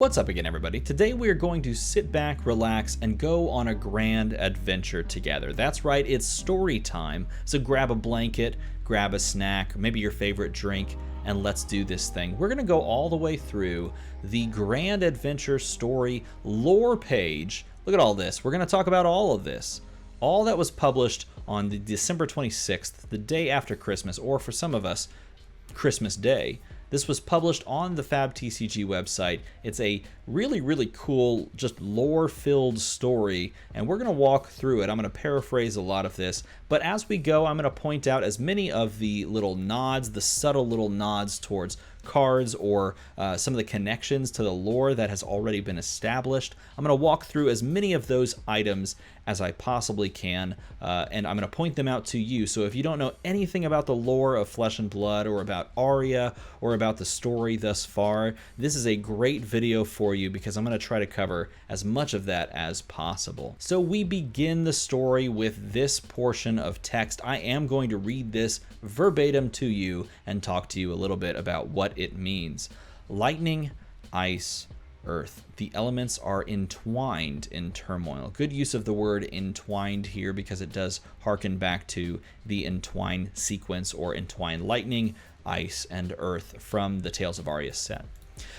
What's up again, everybody? Today we are going to sit back, relax, and go on a grand adventure together. That's right, it's story time. So grab a blanket, grab a snack, maybe your favorite drink, and let's do this thing. We're going to go all the way through the Grand Adventure Story lore page. Look at all this. We're going to talk about all of this. All that was published on the December 26th, the day after Christmas, or for some of us, Christmas Day. This was published on the Fab TCG website. It's a really cool, just lore-filled story, and we're going to walk through it. I'm going to paraphrase a lot of this, but as we go, I'm going to point out as many of the little nods, the subtle little nods towards cards or some of the connections to the lore that has already been established. I'm going to walk through as many of those items as I possibly can, and I'm going to point them out to you. So if you don't know anything about the lore of Flesh and Blood or about Aria or about the story thus far, this is a great video for you because I'm going to try to cover as much of that as possible. So we begin the story with this portion of text. I am going to read this verbatim to you and talk to you a little bit about what it means. Lightning, ice, earth. The elements are entwined in turmoil. Good use of the word entwined here because it does harken back to the entwine sequence or entwine lightning, ice, and earth from the Tales of Aria set.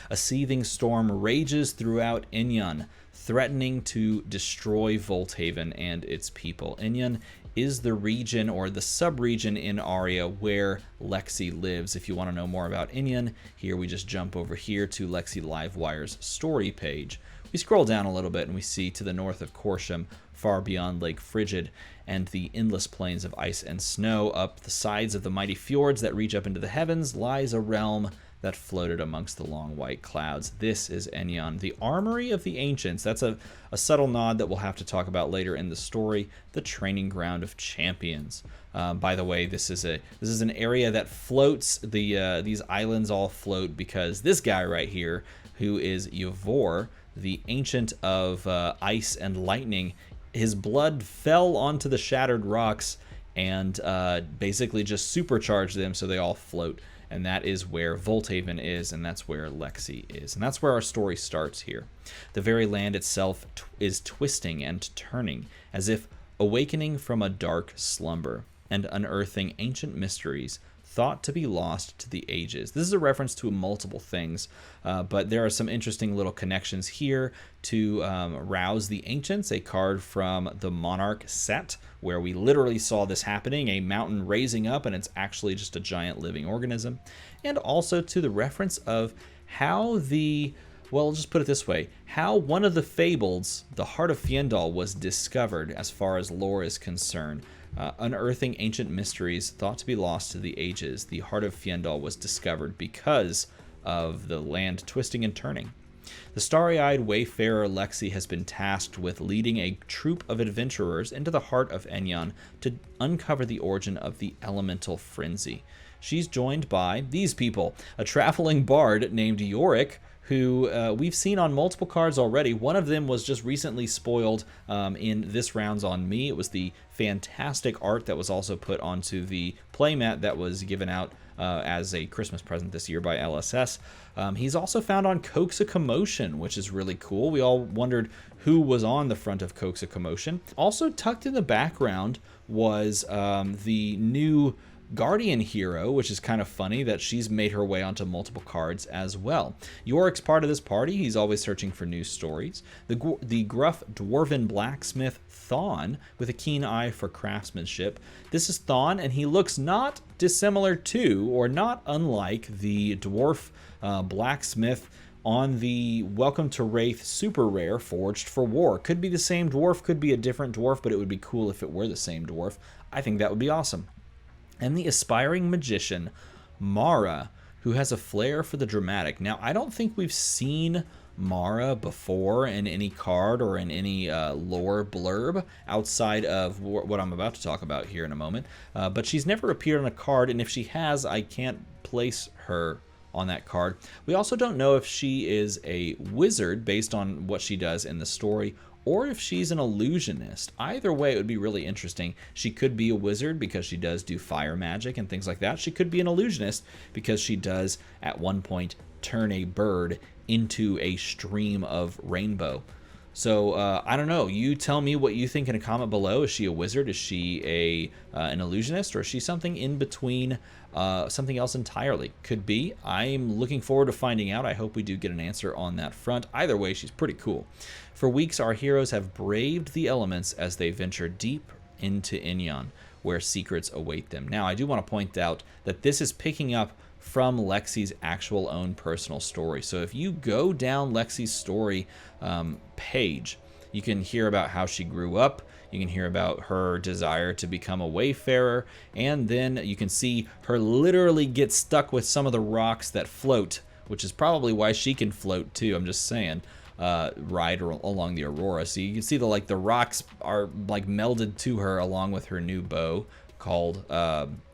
A seething storm rages throughout Inyan, threatening to destroy Volthaven and its people. Inyan is the region or the sub-region in Aria where Lexi lives. If you want to know more about Inyan, here we just jump over here to Lexi Livewire's story page. We scroll down a little bit and we see to the north of Corsham, far beyond Lake Frigid, and the endless plains of ice and snow, up the sides of the mighty fjords that reach up into the heavens, lies a realm that floated amongst the long white clouds. This is Enyon, the armory of the ancients. That's a subtle nod that we'll have to talk about later in the story. The training ground of champions. By the way, this is an area that floats. These islands all float because this guy right here, who is Euvor, the ancient of ice and lightning, his blood fell onto the shattered rocks and basically just supercharged them so they all float. And that is where Volthaven is, and that's where Lexi is. And that's where our story starts here. The very land itself is twisting and turning, as if awakening from a dark slumber and unearthing ancient mysteries thought to be lost to the ages. This is a reference to multiple things, but there are some interesting little connections here to Rouse the Ancients, a card from the Monarch set, where we literally saw this happening, a mountain raising up, and it's actually just a giant living organism. And also to the reference of how well, I'll just put it this way, how one of the fables, the Heart of Fiendal, was discovered as far as lore is concerned. Unearthing ancient mysteries thought to be lost to the ages. The Heart of Fiendal was discovered because of the land twisting and turning. The starry-eyed wayfarer Lexi has been tasked with leading a troop of adventurers into the heart of Enyon to uncover the origin of the elemental frenzy. She's joined by these people, a traveling bard named Yorick, who we've seen on multiple cards already. One of them was just recently spoiled in this round's on me. It was the fantastic art that was also put onto the playmat that was given out as a Christmas present this year by LSS. He's also found on Coax a Commotion, which is really cool. We all wondered who was on the front of Coax a Commotion. Also tucked in the background was the new Guardian hero, which is kind of funny that she's made her way onto multiple cards as well. Yorick's part of this party. He's always searching for new stories. The gruff dwarven blacksmith Thawne, with a keen eye for craftsmanship. This is Thawne, and he looks not dissimilar to, or not unlike, the dwarf blacksmith on the Welcome to Wraith super rare Forged for War. Could be the same dwarf, could be a different dwarf, but it would be cool if it were the same dwarf. I think that would be awesome. And the aspiring magician, Mara, who has a flair for the dramatic. Now, I don't think we've seen Mara before in any card or in any lore blurb outside of what I'm about to talk about here in a moment. But she's never appeared on a card, and if she has, I can't place her on that card. We also don't know if she is a wizard based on what she does in the story, or if she's an illusionist. Either way, it would be really interesting. She could be a wizard because she does do fire magic and things like that. She could be an illusionist because she does, at one point, turn a bird into a stream of rainbow. So I don't know. You tell me what you think in a comment below. Is she a wizard? Is she an illusionist? Or is she something in between, something else entirely? Could be. I'm looking forward to finding out. I hope we do get an answer on that front. Either way, she's pretty cool. For weeks, our heroes have braved the elements as they venture deep into Inyan, where secrets await them. Now, I do want to point out that this is picking up from Lexi's actual own personal story. So if you go down Lexi's story page, you can hear about how she grew up, you can hear about her desire to become a wayfarer, and then you can see her literally get stuck with some of the rocks that float, which is probably why she can float too, I'm just saying, ride along the Aurora. So you can see the rocks are like melded to her along with her new bow called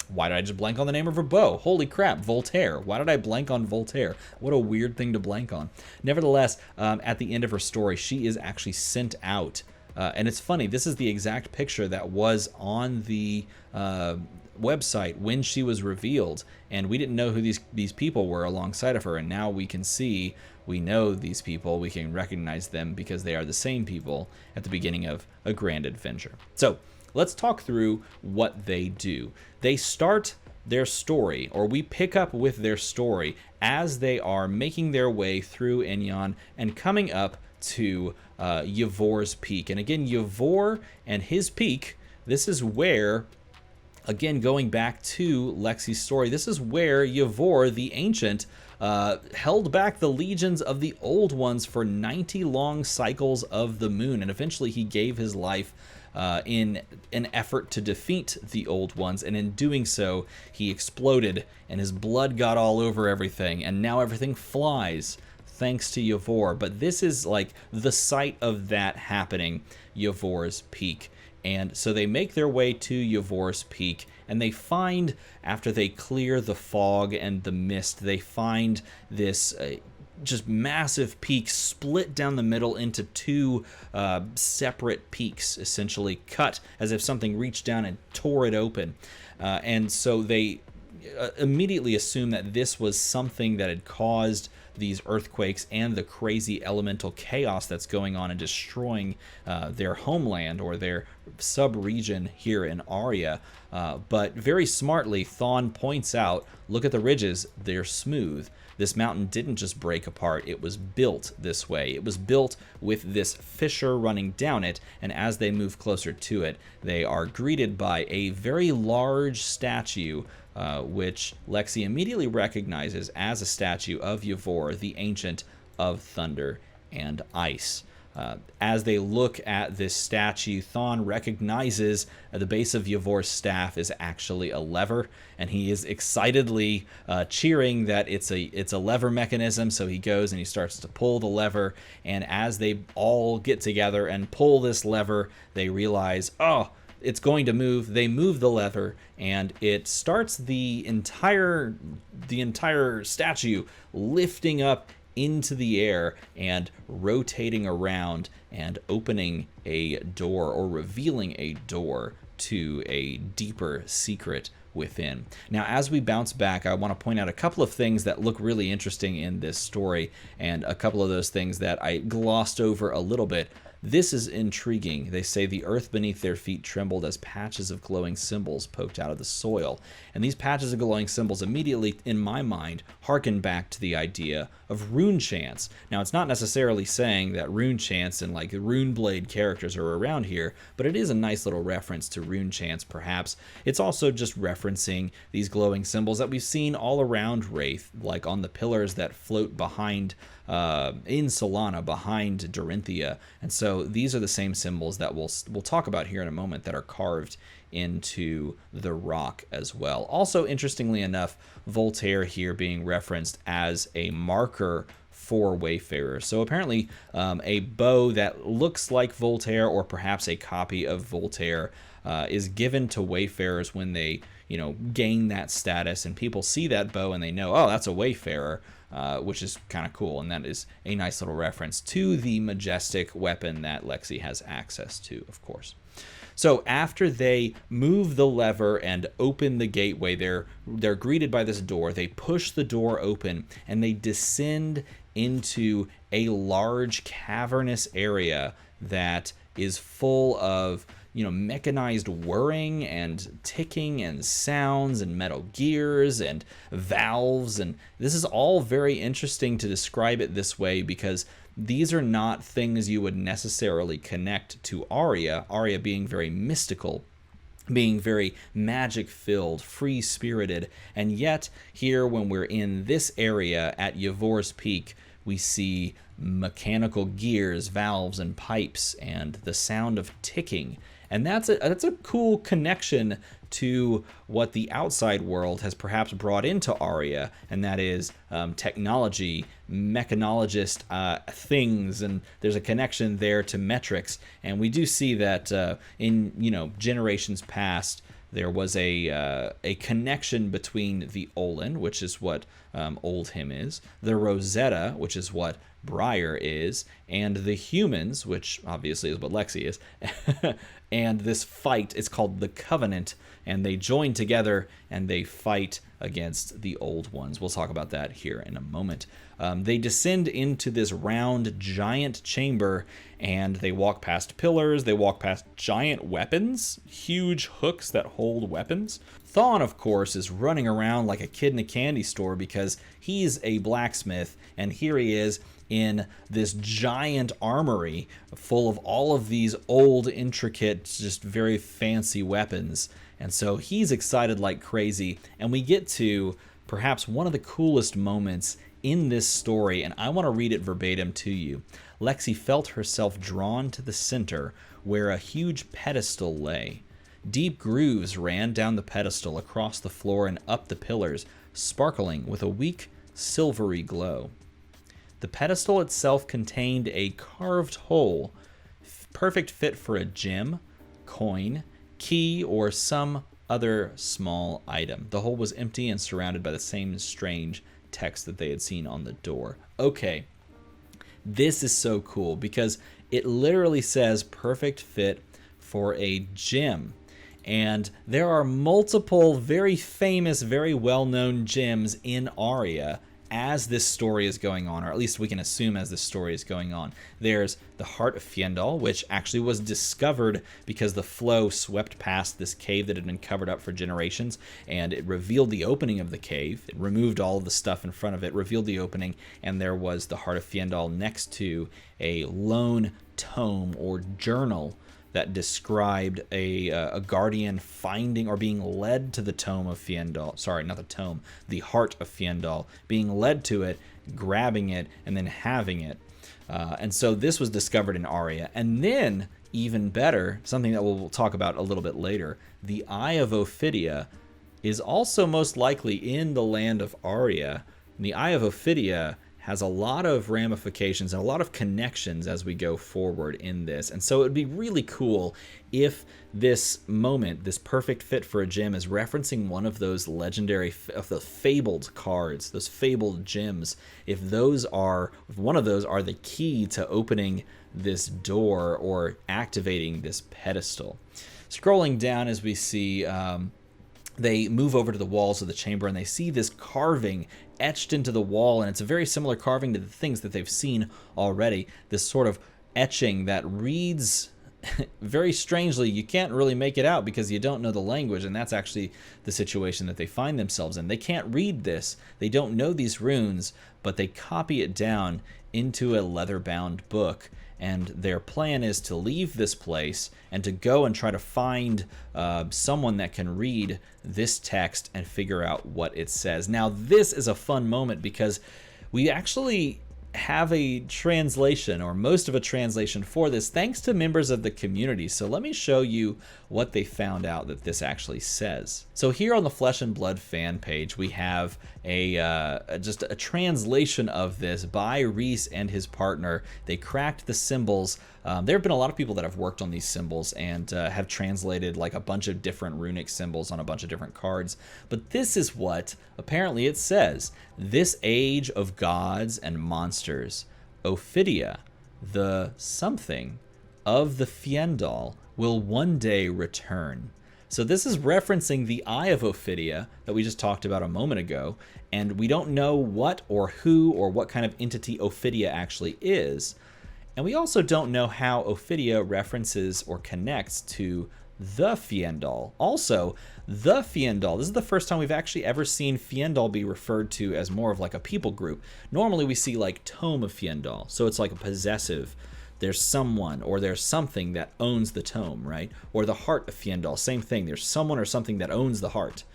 why did I just blank on the name of her bow? Holy crap, Voltaire. Why did I blank on Voltaire? What a weird thing to blank on. Nevertheless, at the end of her story, she is actually sent out. And it's funny, this is the exact picture that was on the website when she was revealed. And we didn't know who these people were alongside of her. And now we can see, we know these people, we can recognize them because they are the same people at the beginning of a grand adventure. So, let's talk through what they do. They start their story, or we pick up with their story as they are making their way through Inyan and coming up to Euvor's peak. And again, Euvor and his peak, this is where, again, going back to Lexi's story, this is where Euvor, the Ancient, held back the legions of the Old Ones for 90 long cycles of the moon. And eventually he gave his life in an effort to defeat the Old Ones, and in doing so, he exploded, and his blood got all over everything, and now everything flies, thanks to Euvor. But this is like the site of that happening, Euvor's peak. And so they make their way to Euvor's peak, and they find, after they clear the fog and the mist, they find this just massive peak split down the middle into two separate peaks, essentially cut as if something reached down and tore it open. And so they immediately assume that this was something that had caused these earthquakes and the crazy elemental chaos that's going on and destroying their homeland or their sub-region here in Aria. But very smartly, Thawne points out, look at the ridges, they're smooth. This mountain didn't just break apart, it was built this way. It was built with this fissure running down it, and as they move closer to it, they are greeted by a very large statue, which Lexi immediately recognizes as a statue of Euvor, the Ancient of Thunder and Ice. As they look at this statue, Thawne recognizes at the base of Euvor's staff is actually a lever, and he is excitedly cheering that it's a lever mechanism. So he goes and he starts to pull the lever, and as they all get together and pull this lever, they realize, oh, it's going to move. They move the lever, and it starts the entire statue lifting up into the air and rotating around and opening a door, or revealing a door to a deeper secret within. Now, as we bounce back, I want to point out a couple of things that look really interesting in this story, and a couple of those things that I glossed over a little bit. This is intriguing. They say the earth beneath their feet trembled as patches of glowing symbols poked out of the soil. And these patches of glowing symbols immediately, in my mind, harken back to the idea of rune chants. Now, it's not necessarily saying that rune chants and like rune blade characters are around here, but it is a nice little reference to rune chants, perhaps. It's also just referencing these glowing symbols that we've seen all around Wraith, like on the pillars that float behind in Solana, behind Dorinthia. And so these are the same symbols that we'll talk about here in a moment that are carved into the rock as well. Also, interestingly enough, Voltaire here being referenced as a marker for wayfarers. So apparently a bow that looks like Voltaire, or perhaps a copy of Voltaire, is given to wayfarers when they gain that status, and people see that bow and they know, oh, that's a wayfarer. Which is kind of cool, and that is a nice little reference to the majestic weapon that Lexi has access to, of course. So after they move the lever and open the gateway, they're greeted by this door. They push the door open, and they descend into a large cavernous area that is full of, mechanized whirring and ticking and sounds and metal gears and valves. And this is all very interesting to describe it this way because these are not things you would necessarily connect to Aria, Aria being very mystical, being very magic-filled, free-spirited. And yet, here when we're in this area at Euvor's Peak, we see mechanical gears, valves, and pipes, and the sound of ticking. And that's a cool connection to what the outside world has perhaps brought into Aria, and that is technology, mechanologist things, and there's a connection there to metrics. And we do see that in generations past, there was a connection between the Olin, which is what Oldham is, the Rosetta, which is what Briar is, and the humans, which obviously is what Lexi is. And this fight is called the Covenant, and they join together and they fight against the old ones. We'll talk about that here in a moment. They descend into this round giant chamber, and they walk past pillars, they walk past giant weapons, huge hooks that hold weapons. Thawne, of course, is running around like a kid in a candy store because he's a blacksmith, and here he is in this giant armory full of all of these old, intricate, just very fancy weapons. And so he's excited like crazy, and we get to perhaps one of the coolest moments in this story, and I want to read it verbatim to you. Lexi felt herself drawn to the center where a huge pedestal lay. Deep grooves ran down the pedestal, across the floor, and up the pillars, sparkling with a weak, silvery glow. The pedestal itself contained a carved hole, perfect fit for a gem, coin, key, or some other small item. The hole was empty and surrounded by the same strange text that they had seen on the door. Okay, this is so cool because it literally says perfect fit for a gem. And there are multiple very famous, very well-known gems in Aria as this story is going on, or at least we can assume as this story is going on. There's the Heart of Fjendal, which actually was discovered because the flow swept past this cave that had been covered up for generations, and it revealed the opening of the cave. It removed all of the stuff in front of it, revealed the opening, and there was the Heart of Fjendal next to a lone tome or journal that described a guardian finding or being led to the tome of Fjendal. Sorry, not the tome, the Heart of Fjendal, being led to it, grabbing it, and then having it. And so this was discovered in Aria. And then, even better, something that we'll talk about a little bit later, the Eye of Ophidia is also most likely in the land of Aria. And the Eye of Ophidia has a lot of ramifications and a lot of connections as we go forward in this. And so it would be really cool if this moment, this perfect fit for a gem, is referencing one of those legendary, of the fabled cards, those fabled gems. If one of those are the key to opening this door or activating this pedestal. Scrolling down as we see, they move over to the walls of the chamber and they see this carving etched into the wall, and it's a very similar carving to the things that they've seen already. This sort of etching that reads very strangely. You can't really make it out because you don't know the language, and that's actually the situation that they find themselves in. They can't read this. They don't know these runes, but they copy it down into a leather-bound book. And their plan is to leave this place and to go and try to find someone that can read this text and figure out what it says. Now, this is a fun moment because we actually have a translation, or most of a translation for this, thanks to members of the community. So let me show you what they found out that this actually says. So here on the Flesh and Blood fan page, we have just a translation of this by Reese and his partner. They cracked the symbols. There have been a lot of people that have worked on these symbols and have translated like a bunch of different runic symbols on a bunch of different cards. But this is what apparently it says. This age of gods and monsters, Ophidia, the something of the Fjendal, will one day return. So this is referencing the Eye of Ophidia that we just talked about a moment ago, and we don't know what or who or what kind of entity Ophidia actually is. And we also don't know how Ophidia references or connects to the Fiendal. Also, the Fiendal, this is the first time we've actually ever seen Fiendal be referred to as more of like a people group. Normally we see like Tome of Fiendal, so it's like a possessive. There's someone or there's something that owns the tome, right? Or the Heart of Fiendal, same thing. There's someone or something that owns the heart.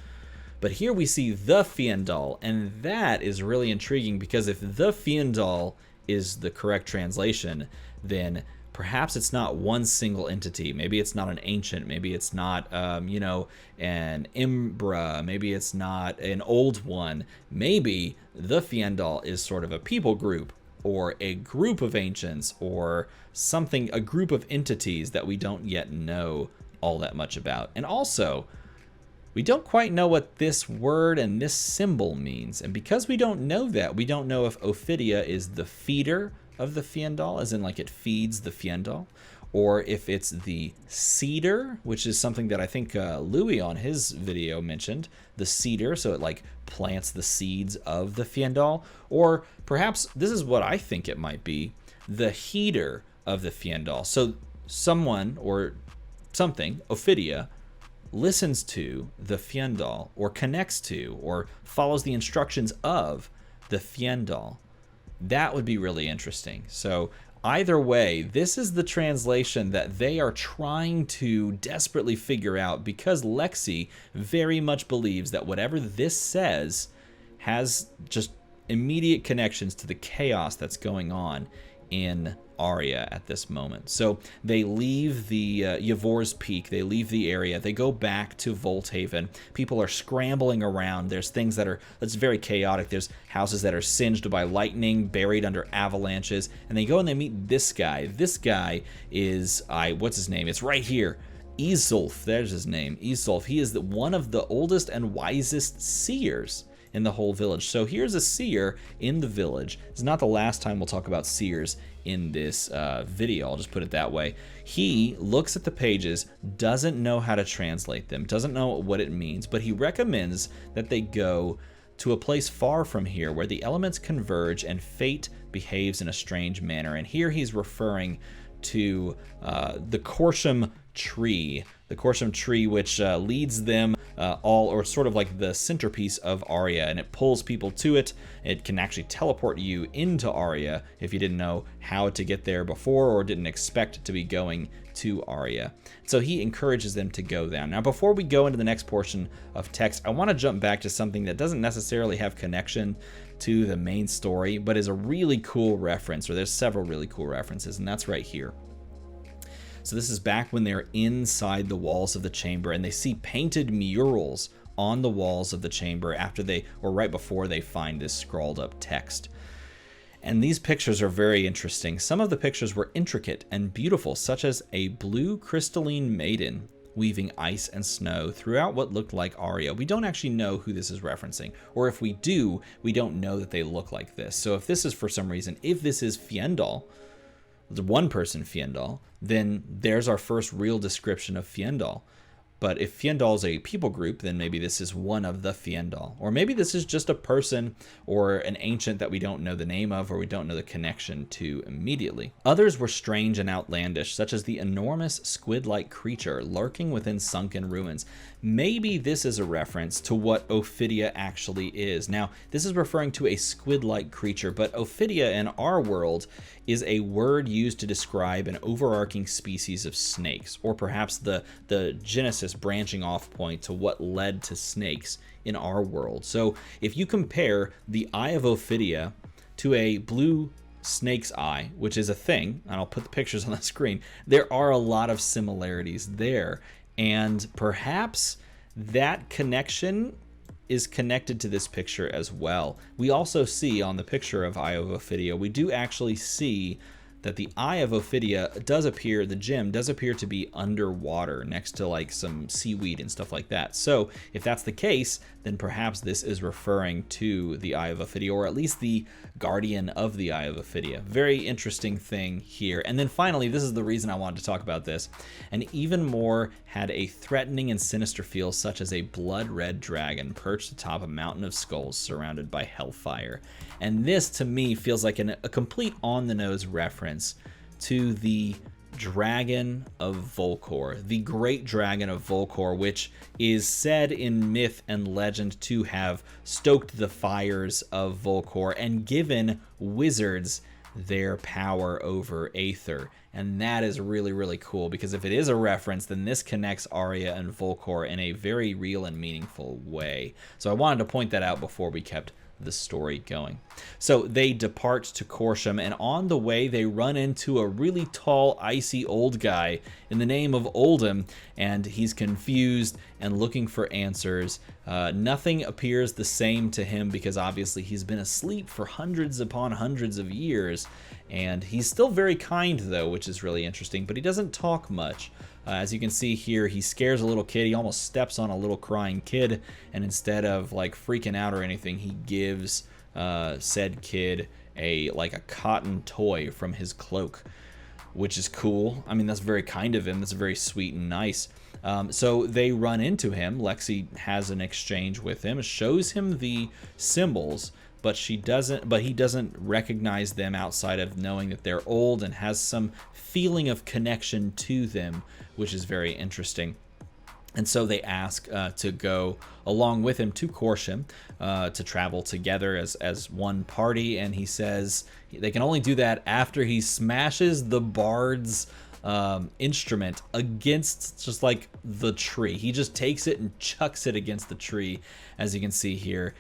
But here we see the Fiendal, and that is really intriguing because if the Fiendal is the correct translation, then perhaps it's not one single entity. Maybe it's not an ancient. Maybe it's not, you know, an Imbra. Maybe it's not an old one. Maybe the Fiendal is sort of a people group or a group of ancients or something, a group of entities that we don't yet know all that much about. And also, we don't quite know what this word and this symbol means. And because we don't know that, we don't know if Ophidia is the feeder of the Fiendal, as in like it feeds the Fiendal, or if it's the seeder, which is something that I think Louis on his video mentioned, the seeder, so it like plants the seeds of the Fiendal, or perhaps this is what I think it might be, the heater of the Fiendal. So someone or something, Ophidia, listens to the Fiendal or connects to or follows the instructions of the Fiendal. That would be really interesting. So either way, this is the translation that they are trying to desperately figure out because Lexi very much believes that whatever this says has just immediate connections to the chaos that's going on in Aria at this moment. So they leave the Euvor's Peak, they leave the area, they go back to Volthaven. People are scrambling around. There's things that's very chaotic. There's houses that are singed by lightning, buried under avalanches, and they go and they meet this guy. This guy is, what's his name? It's right here. Isolf, there's his name, Isolf. He is one of the oldest and wisest seers in the whole village. So here's a seer in the village. It's not the last time we'll talk about seers in this video, I'll just put it that way. He looks at the pages, doesn't know how to translate them, doesn't know what it means, but he recommends that they go to a place far from here where the elements converge and fate behaves in a strange manner. And here he's referring to the Corsham tree. The Corsham tree, which leads them all, or sort of like the centerpiece of Aria, and it pulls people to it. It can actually teleport you into Aria if you didn't know how to get there before or didn't expect to be going to Aria. So he encourages them to go down. Now, before we go into the next portion of text, I want to jump back to something that doesn't necessarily have connection to the main story, but is a really cool reference, or there's several really cool references, and that's right here. So this is back when they're inside the walls of the chamber and they see painted murals on the walls of the chamber after right before they find this scrawled up text. And these pictures are very interesting. Some of the pictures were intricate and beautiful, such as a blue crystalline maiden weaving ice and snow throughout what looked like Aria. We don't actually know who this is referencing, or if we do, we don't know that they look like this. So if this is for some reason, if this is Fiendal, the one-person Fiendal, then there's our first real description of Fiendal. But if Fiendal is a people group, then maybe this is one of the Fiendal. Or maybe this is just a person or an ancient that we don't know the name of or we don't know the connection to immediately. Others were strange and outlandish, such as the enormous squid-like creature lurking within sunken ruins. Maybe this is a reference to what Ophidia actually is. Now, this is referring to a squid-like creature, but Ophidia in our world is a word used to describe an overarching species of snakes, or perhaps the genesis branching off point to what led to snakes in our world. So if you compare the Eye of Ophidia to a blue snake's eye, which is a thing, and I'll put the pictures on the screen, there are a lot of similarities there. And perhaps that connection is connected to this picture as well. We also see on the picture of Eye of Ophidia, we do actually see that the Eye of Ophidia does appear, the gem does appear to be underwater next to like some seaweed and stuff like that. So if that's the case, then perhaps this is referring to the Eye of Ophidia, or at least the guardian of the Eye of Ophidia. Very interesting thing here. And then finally, this is the reason I wanted to talk about this. And even more had a threatening and sinister feel, such as a blood-red dragon perched atop a mountain of skulls surrounded by hellfire. And this, to me, feels like a complete on-the-nose reference to the Dragon of Volcor, the Great Dragon of Volcor, which is said in myth and legend to have stoked the fires of Volcor and given wizards their power over Aether. And that is really, really cool, because if it is a reference, then this connects Aria and Volcor in a very real and meaningful way. So I wanted to point that out before we kept the story going. So they depart to Corsham, and on the way they run into a really tall, icy old guy in the name of Oldham, and he's confused and looking for answers. Nothing appears the same to him, because obviously he's been asleep for hundreds upon hundreds of years, and he's still very kind though, which is really interesting, but he doesn't talk much. As you can see here, he scares a little kid. He almost steps on a little crying kid, and instead of like freaking out or anything, he gives said kid a cotton toy from his cloak, which is cool. I mean, that's very kind of him. That's very sweet and nice. So they run into him. Lexi has an exchange with him, shows him the symbols, but he doesn't recognize them outside of knowing that they're old, and has some feeling of connection to them, which is very interesting. And so they ask to go along with him to Corsham, to travel together as one party, and he says they can only do that after he smashes the bard's instrument against just like the tree. He just takes it and chucks it against the tree, as you can see here.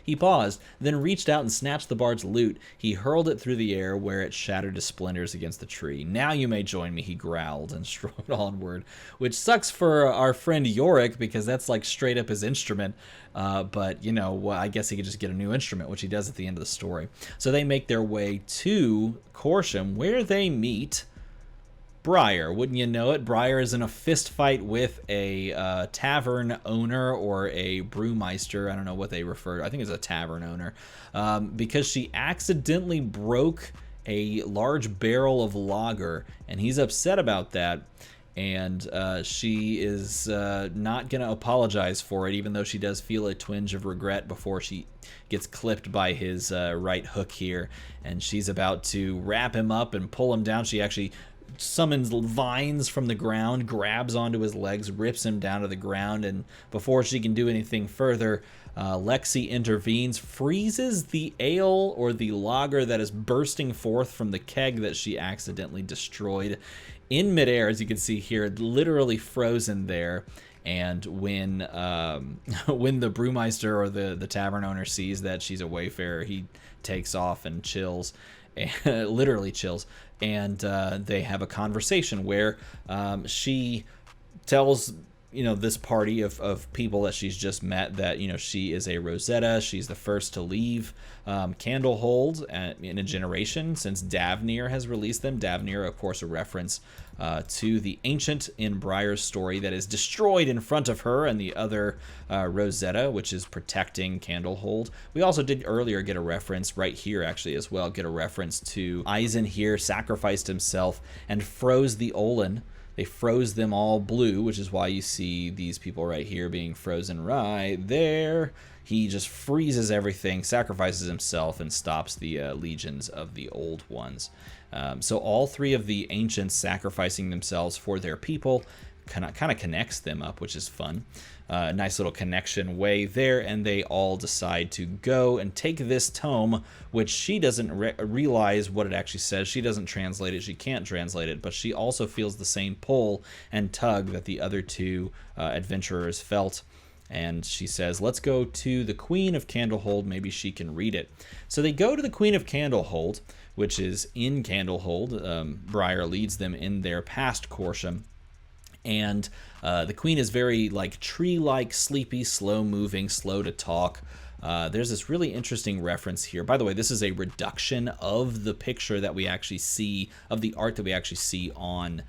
He paused, then reached out and snatched the bard's lute. He hurled it through the air, where it shattered to splinters against the tree. "Now you may join me," he growled and strode onward, which sucks for our friend Yorick, because that's like straight up his instrument. But, you know, well, I guess he could just get a new instrument, which he does at the end of the story. So they make their way to Corsham, where they meet Briar. Wouldn't you know it? Briar is in a fist fight with a tavern owner, or a brewmeister. I don't know what they refer to. I think it's a tavern owner, because she accidentally broke a large barrel of lager, and he's upset about that. And she is not going to apologize for it, even though she does feel a twinge of regret before she gets clipped by his right hook here. And she's about to wrap him up and pull him down. She actually summons vines from the ground, grabs onto his legs, rips him down to the ground, and before she can do anything further, Lexi intervenes, freezes the ale or the lager that is bursting forth from the keg that she accidentally destroyed in midair, as you can see here, literally frozen there. And when the brewmeister, or the tavern owner, sees that she's a wayfarer, he takes off and chills. Literally chills, and they have a conversation where she tells this party of people that she's just met that she is a Rosetta. She's the first to leave Candlehold in a generation, since Davnir has released them. Davnir, of course, a reference to the ancient in Briar's story that is destroyed in front of her and the other Rosetta, which is protecting Candlehold. We also did earlier get a reference right here, actually, as well, get a reference to Eisen here sacrificed himself and froze the Olin. They froze them all blue, which is why you see these people right here being frozen right there. He just freezes everything, sacrifices himself, and stops the legions of the old ones. So all three of the ancients sacrificing themselves for their people kind of connects them up, which is fun. Nice little connection way there, and they all decide to go and take this tome, which she doesn't realize what it actually says. She doesn't translate it. She can't translate it, but she also feels the same pull and tug that the other two adventurers felt. And she says, let's go to the Queen of Candlehold. Maybe she can read it. So they go to the Queen of Candlehold, which is in Candlehold. Briar leads them in there past Corsham. And the queen is very like tree-like, sleepy, slow-moving, slow to talk. There's this really interesting reference here. By the way, this is a reduction of the picture that we actually see, of the art that we actually see on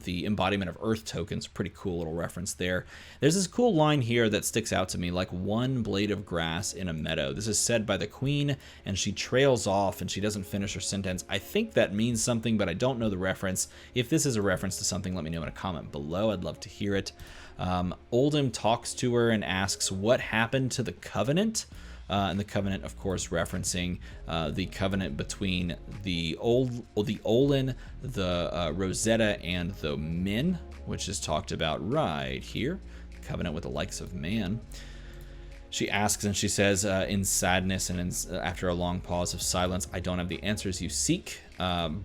the embodiment of Earth tokens. Pretty cool little reference there. There's this cool line here that sticks out to me, like one blade of grass in a meadow. This is said by the queen, and she trails off and she doesn't finish her sentence. I think that means something, but I don't know the reference. If this is a reference to something, let me know in a comment below. I'd love to hear it. Oldham talks to her and asks what happened to the covenant. And the covenant, of course, referencing the covenant between the Olin, the Rosetta, and the Min, which is talked about right here. Covenant with the likes of man. She asks and she says, in sadness and after a long pause of silence, I don't have the answers you seek.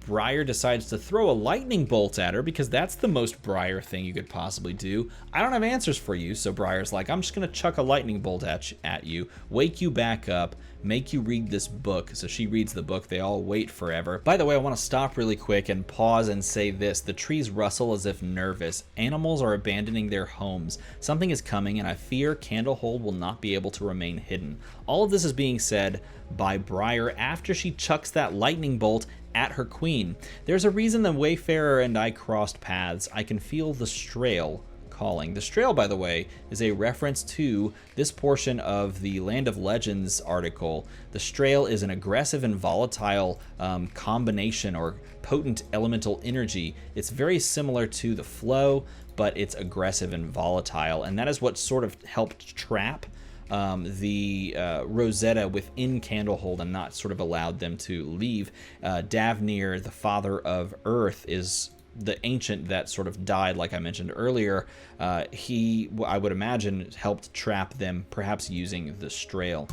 Briar decides to throw a lightning bolt at her because that's the most Briar thing you could possibly do. I don't have answers for you, so Briar's like, I'm just going to chuck a lightning bolt at you, wake you back up, make you read this book. So she reads the book. They all wait forever. By the way, I want to stop really quick and pause and say this. The trees rustle as if nervous. Animals are abandoning their homes. Something is coming, and I fear Candlehold will not be able to remain hidden. All of this is being said by Briar after she chucks that lightning bolt at her queen. There's a reason the Wayfarer and I crossed paths. I can feel the Strail calling. The Strail, by the way, is a reference to this portion of the Land of Legends article. The Strail is an aggressive and volatile combination or potent elemental energy. It's very similar to the Flow, but it's aggressive and volatile, and that is what sort of helped trap the Rosetta within Candlehold and not sort of allowed them to leave. Davnir, the father of Earth, is the ancient that sort of died, like I mentioned earlier. He, I would imagine, helped trap them, perhaps using the Strail.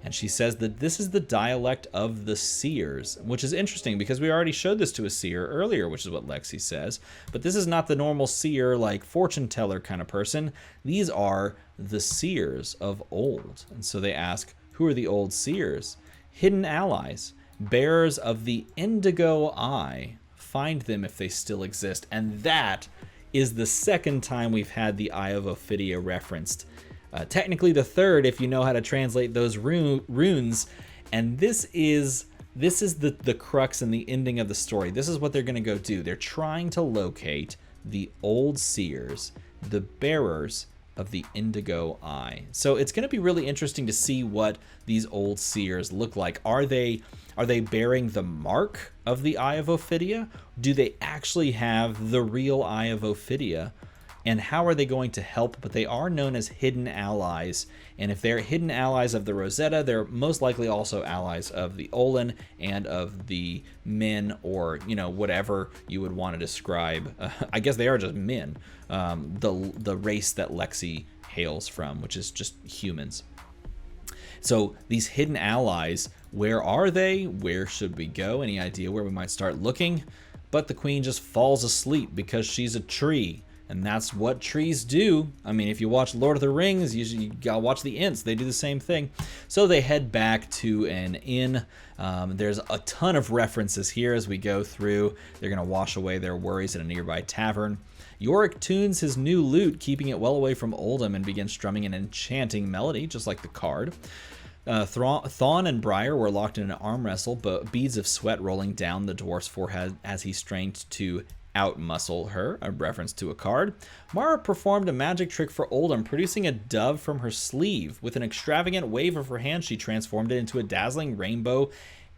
And she says that this is the dialect of the seers, which is interesting because we already showed this to a seer earlier, which is what Lexi says. But this is not the normal seer, like fortune teller kind of person. These are the seers of old. And so they ask, who are the old seers? Hidden allies, bearers of the indigo eye. Find them if they still exist. And that is the second time we've had the Eye of Ophidia referenced. Technically the third if you know how to translate those runes. And this is the crux and the ending of the story. This is what they're going to go do. They're trying to locate the old seers, the bearers of the indigo eye. So it's going to be really interesting to see what these old seers look like. Are they bearing the mark of the Eye of Ophidia? Do they actually have the real Eye of Ophidia? And how are they going to help? But they are known as hidden allies. And if they're hidden allies of the Rosetta, they're most likely also allies of the Olin and of the Min, or, you know, whatever you would want to describe. I guess they are just Min, the race that Lexi hails from, which is just humans. So these hidden allies, where are they? Where should we go? Any idea where we might start looking? But the queen just falls asleep because she's a tree. And that's what trees do. I mean, if you watch Lord of the Rings, you gotta watch the Ents. They do the same thing. So they head back to an inn. There's a ton of references here as we go through. They're gonna wash away their worries at a nearby tavern. Yorick tunes his new lute, keeping it well away from Oldham, and begins strumming an enchanting melody, just like the card. Thawne and Briar were locked in an arm wrestle, but beads of sweat rolling down the dwarf's forehead as he strained to outmuscle her, a reference to a card. Mara performed a magic trick for Oldham, producing a dove from her sleeve. With an extravagant wave of her hand, she transformed it into a dazzling rainbow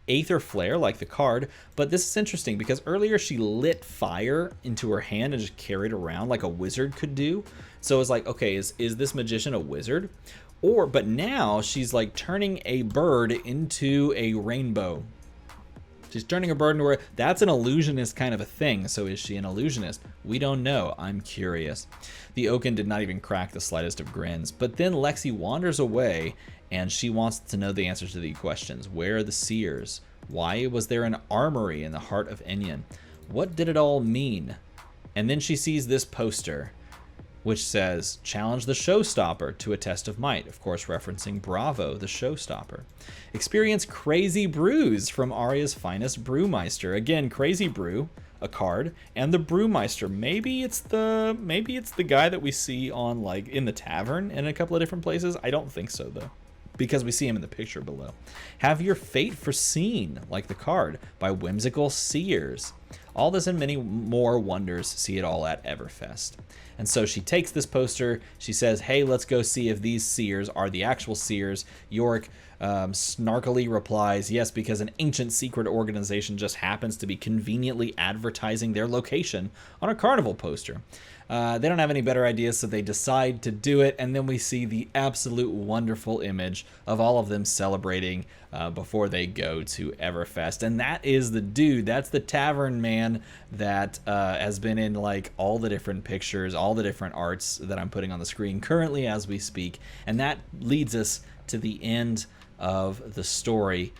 aether flare like the card. But this is interesting because earlier she lit fire into her hand and just carried around like a wizard could do. So it's like, okay, is this magician a wizard? But now she's like turning a bird into a rainbow. She's turning a bird into a... That's an illusionist kind of a thing. So is she an illusionist? We don't know. I'm curious. The Oaken did not even crack the slightest of grins. But then Lexi wanders away, and she wants to know the answers to the questions. Where are the seers? Why was there an armory in the heart of Enyon? What did it all mean? And then she sees this poster, which says, challenge the showstopper to a test of might. Of course, referencing Bravo, the showstopper. Experience Crazy Brews from Aria's finest brewmeister. Again, Crazy Brew, a card, and the brewmeister. Maybe it's the guy that we see on, like, in the tavern in a couple of different places. I don't think so, though. because we see him in the picture below. Have your fate foreseen, like the card, by whimsical seers. All this and many more wonders, see it all at Everfest. And so she takes this poster, she says, hey, let's go see if these seers are the actual seers. Yorick snarkily replies, yes, because an ancient secret organization just happens to be conveniently advertising their location on a carnival poster. They don't have any better ideas, so they decide to do it, and then we see the absolute wonderful image of all of them celebrating before they go to Everfest. And that is the dude, that's the tavern man that has been in like all the different pictures, all the different arts that I'm putting on the screen currently as we speak. And that leads us to the end of the story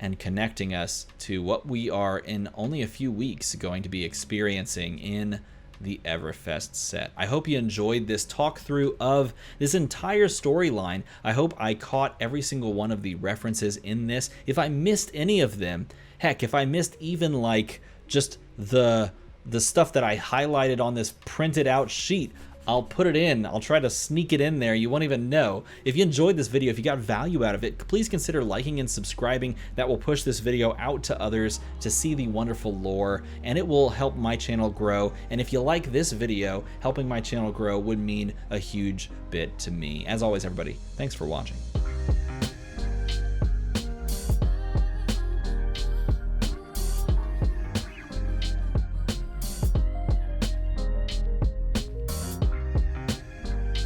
and connecting us to what we are in only a few weeks going to be experiencing in the Everfest set. I hope you enjoyed this talk through of this entire storyline. I hope I caught every single one of the references in this. If I missed any of them, heck, if I missed even like just the stuff that I highlighted on this printed out sheet, I'll put it in. I'll try to sneak it in there. You won't even know. If you enjoyed this video, if you got value out of it, please consider liking and subscribing. That will push this video out to others to see the wonderful lore, and it will help my channel grow. And if you like this video, helping my channel grow would mean a huge bit to me. As always, everybody, thanks for watching.